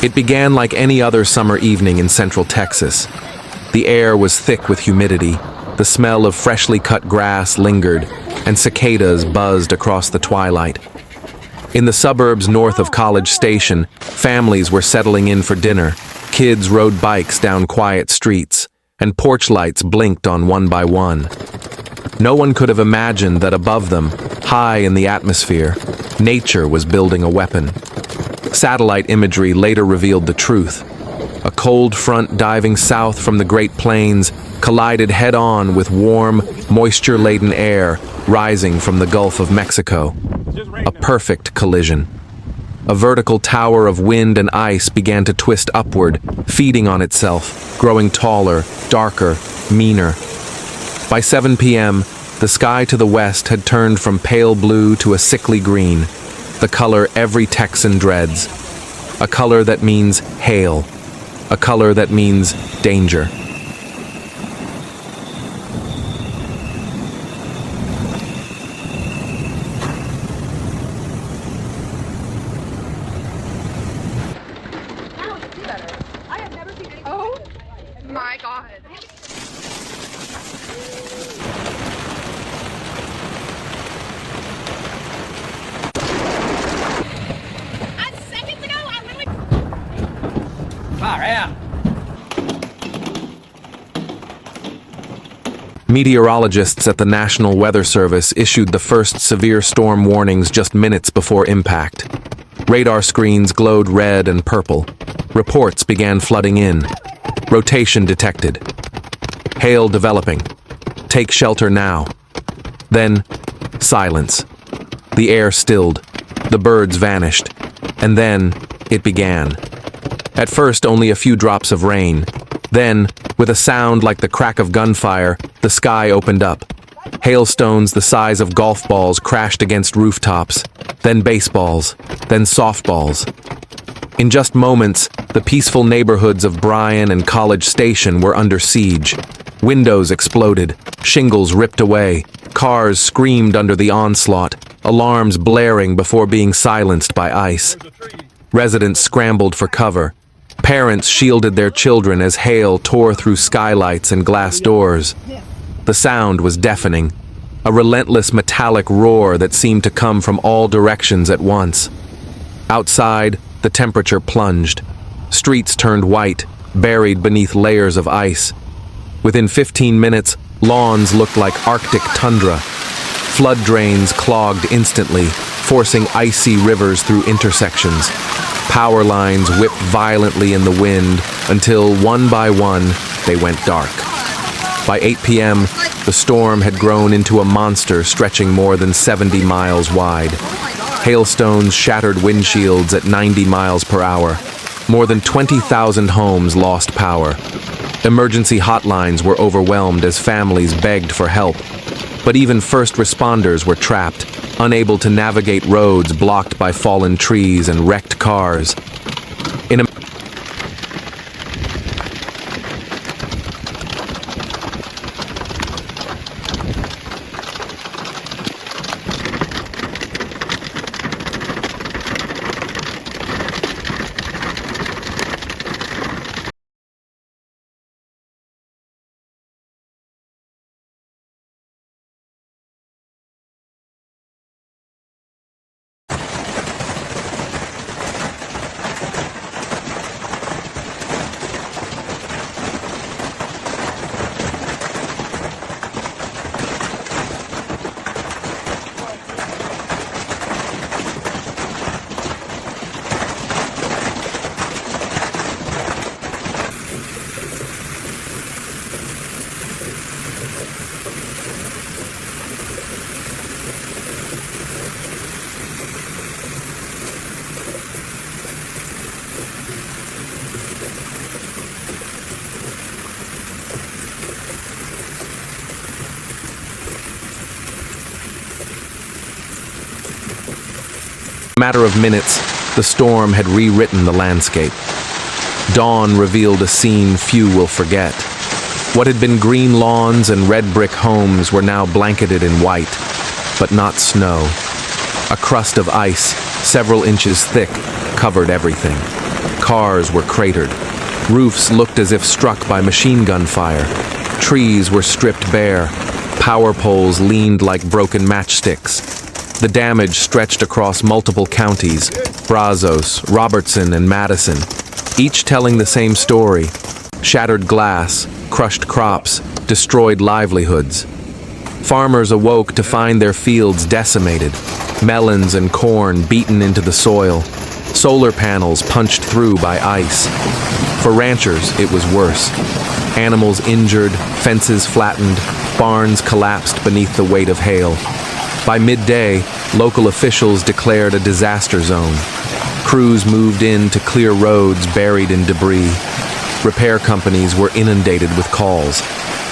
It began like any other summer evening in central Texas. The air was thick with humidity, the smell of freshly cut grass lingered, and cicadas buzzed across the twilight. In the suburbs north of College Station, families were settling in for dinner, kids rode bikes down quiet streets, and porch lights blinked on one by one. No one could have imagined that above them, high in the atmosphere, nature was building a weapon. Satellite imagery later revealed the truth. A cold front diving south from the Great Plains collided head-on with warm, moisture-laden air rising from the Gulf of Mexico. A perfect collision. A vertical tower of wind and ice began to twist upward, feeding on itself, growing taller, darker, meaner. By 7 p.m., the sky to the west had turned from pale blue to a sickly green, the color every Texan dreads. A color that means hail. A color that means danger. Oh my God. Seconds ago, I literally... Fire out. Meteorologists at the National Weather Service issued the first severe storm warnings just minutes before impact. Radar screens glowed red and purple. Reports began flooding in. Rotation detected. Hail developing. Take shelter now. Then, silence. The air stilled. The birds vanished. And then, it began. At first, only a few drops of rain. Then, with a sound like the crack of gunfire, the sky opened up. Hailstones the size of golf balls crashed against rooftops, then baseballs, then softballs. In just moments, the peaceful neighborhoods of Bryan and College Station were under siege. Windows exploded, shingles ripped away, cars screamed under the onslaught, alarms blaring before being silenced by ice. Residents scrambled for cover. Parents shielded their children as hail tore through skylights and glass doors. The sound was deafening, a relentless metallic roar that seemed to come from all directions at once. Outside, the temperature plunged. Streets turned white, buried beneath layers of ice. Within 15 minutes, lawns looked like Arctic tundra. Flood drains clogged instantly, forcing icy rivers through intersections. Power lines whipped violently in the wind until, one by one, they went dark. By 8 p.m., the storm had grown into a monster stretching more than 70 miles wide. Hailstones shattered windshields at 90 miles per hour. More than 20,000 homes lost power. Emergency hotlines were overwhelmed as families begged for help. But even first responders were trapped, unable to navigate roads blocked by fallen trees and wrecked cars. In a matter of minutes, the storm had rewritten the landscape. Dawn revealed a scene few will forget. What had been green lawns and red brick homes were now blanketed in white, but not snow. A crust of ice, several inches thick, covered everything. Cars were cratered. Roofs looked as if struck by machine gun fire. Trees were stripped bare. Power poles leaned like broken matchsticks. The damage stretched across multiple counties, Brazos, Robertson, and Madison, each telling the same story: shattered glass, crushed crops, destroyed livelihoods. Farmers awoke to find their fields decimated, melons and corn beaten into the soil, solar panels punched through by ice. For ranchers, it was worse. Animals injured, fences flattened, barns collapsed beneath the weight of hail. By midday, local officials declared a disaster zone. Crews moved in to clear roads buried in debris. Repair companies were inundated with calls.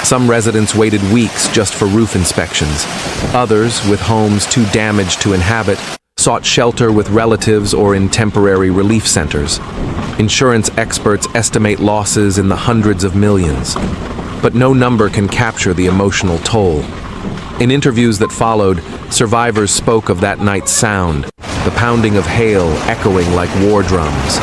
Some residents waited weeks just for roof inspections. Others, with homes too damaged to inhabit, sought shelter with relatives or in temporary relief centers. Insurance experts estimate losses in the hundreds of millions. But no number can capture the emotional toll. In interviews that followed, survivors spoke of that night's sound, the pounding of hail echoing like war drums.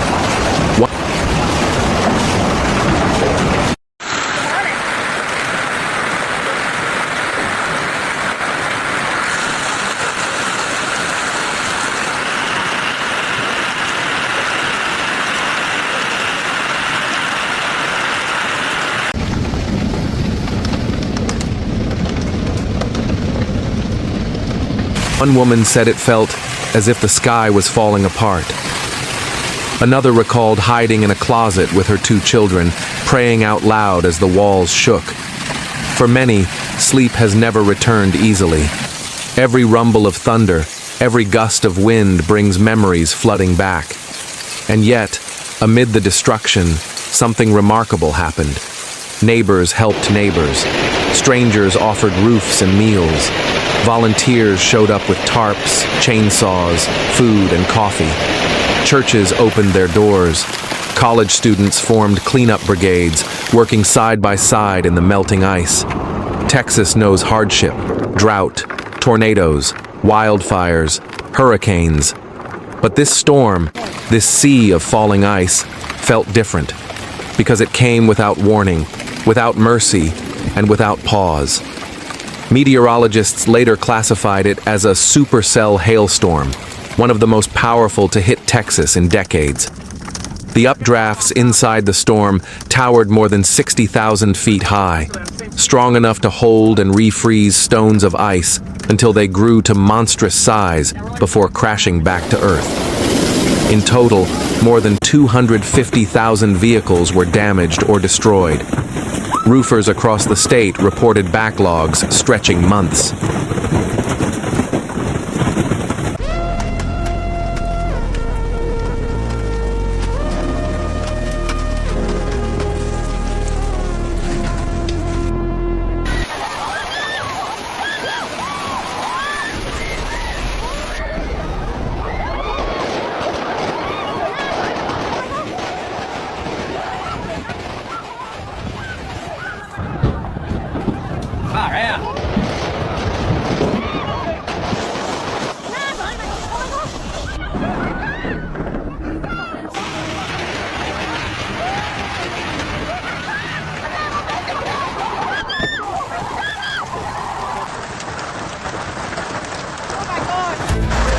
One woman said it felt as if the sky was falling apart. Another recalled hiding in a closet with her 2 children, praying out loud as the walls shook. For many, sleep has never returned easily. Every rumble of thunder, every gust of wind brings memories flooding back. And yet, amid the destruction, something remarkable happened. Neighbors helped neighbors. Strangers offered roofs and meals. Volunteers showed up with tarps, chainsaws, food, and coffee. Churches opened their doors. College students formed cleanup brigades, working side by side in the melting ice. Texas knows hardship, drought, tornadoes, wildfires, hurricanes. But this storm, this sea of falling ice, felt different, because it came without warning, without mercy, and without pause. Meteorologists later classified it as a supercell hailstorm, one of the most powerful to hit Texas in decades. The updrafts inside the storm towered more than 60,000 feet high, strong enough to hold and refreeze stones of ice until they grew to monstrous size before crashing back to Earth. In total, more than 250,000 vehicles were damaged or destroyed. Roofers across the state reported backlogs stretching months.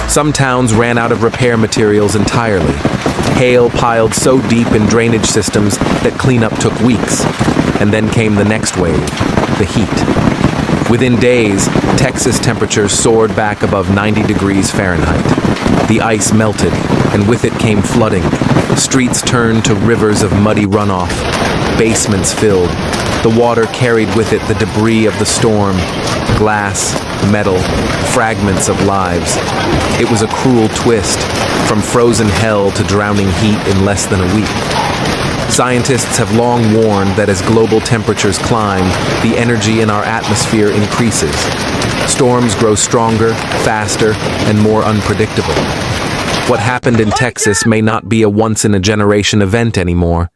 Some towns ran out of repair materials entirely. Hail piled so deep in drainage systems that cleanup took weeks. And then came the next wave, the heat. Within days, Texas temperatures soared back above 90 degrees Fahrenheit. The ice melted, and with it came flooding. Streets turned to rivers of muddy runoff. Basements filled. The water carried with it the debris of the storm, glass, metal, fragments of lives. It was a cruel twist, from frozen hell to drowning heat in less than a week. Scientists have long warned that as global temperatures climb, the energy in our atmosphere increases. Storms grow stronger, faster, and more unpredictable. What happened in Texas may not be a once-in-a-generation event anymore.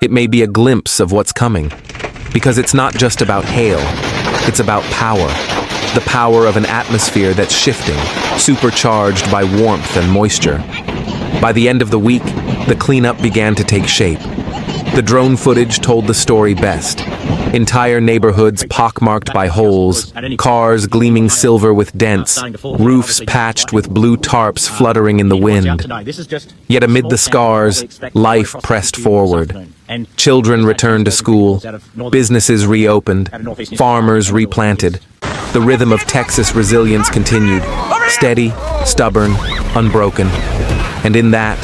It may be a glimpse of what's coming. Because it's not just about hail, it's about power. The power of an atmosphere that's shifting, supercharged by warmth and moisture. By the end of the week, the cleanup began to take shape. The drone footage told the story best. Entire neighborhoods pockmarked by holes, cars gleaming silver with dents, roofs patched with blue tarps fluttering in the wind. Yet amid the scars, life pressed forward. Children returned to school, businesses reopened, farmers replanted. The rhythm of Texas resilience continued, steady, stubborn, unbroken. And in that,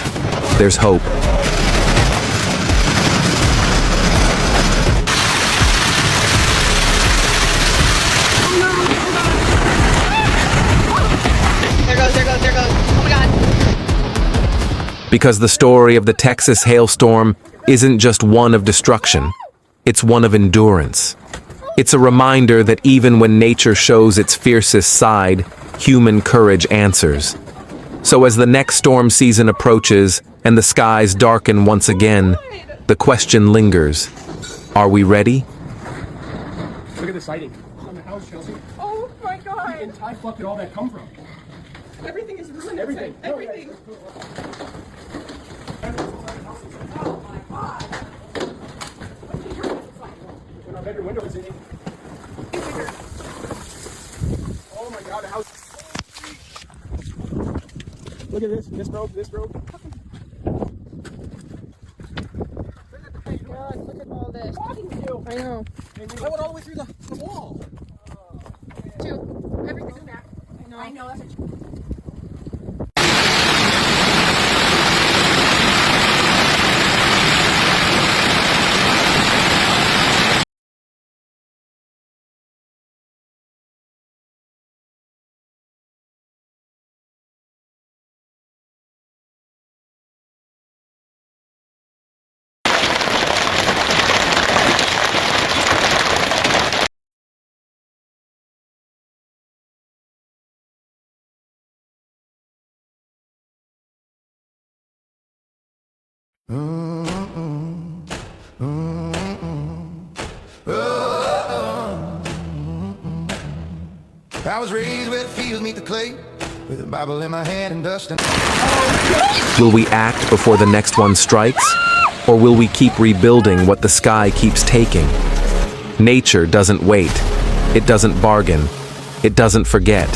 there's hope. There goes. Oh my God. Because the story of the Texas hailstorm isn't just one of destruction, it's one of endurance. It's a reminder that even when nature shows its fiercest side, human courage answers. So as the next storm season approaches and the skies darken once again, the question lingers. Are we ready? Look at the sighting on the house, Chelsea. Oh my God. And Ty, fuck did all that come from? Everything is ruined. Everything. Everything. Oh my God. When our bedroom window was in it. Oh my God, the house. Look at this. This broke. God, look at all this. I know. I went all the way through the wall. Two. Everything's back. I know. That's a I was raised where the fields meet the clay, with a Bible in my hand and dust and... Will we act before the next one strikes? Or will we keep rebuilding what the sky keeps taking? Nature doesn't wait. It doesn't bargain. It doesn't forget.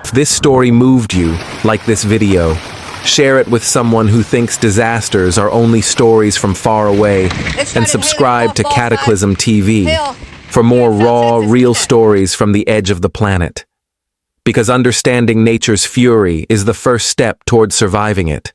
If this story moved you, like this video, share it with someone who thinks disasters are only stories from far away, and subscribe to Cataclysm TV for more raw, real stories from the edge of the planet. Because understanding nature's fury is the first step toward surviving it.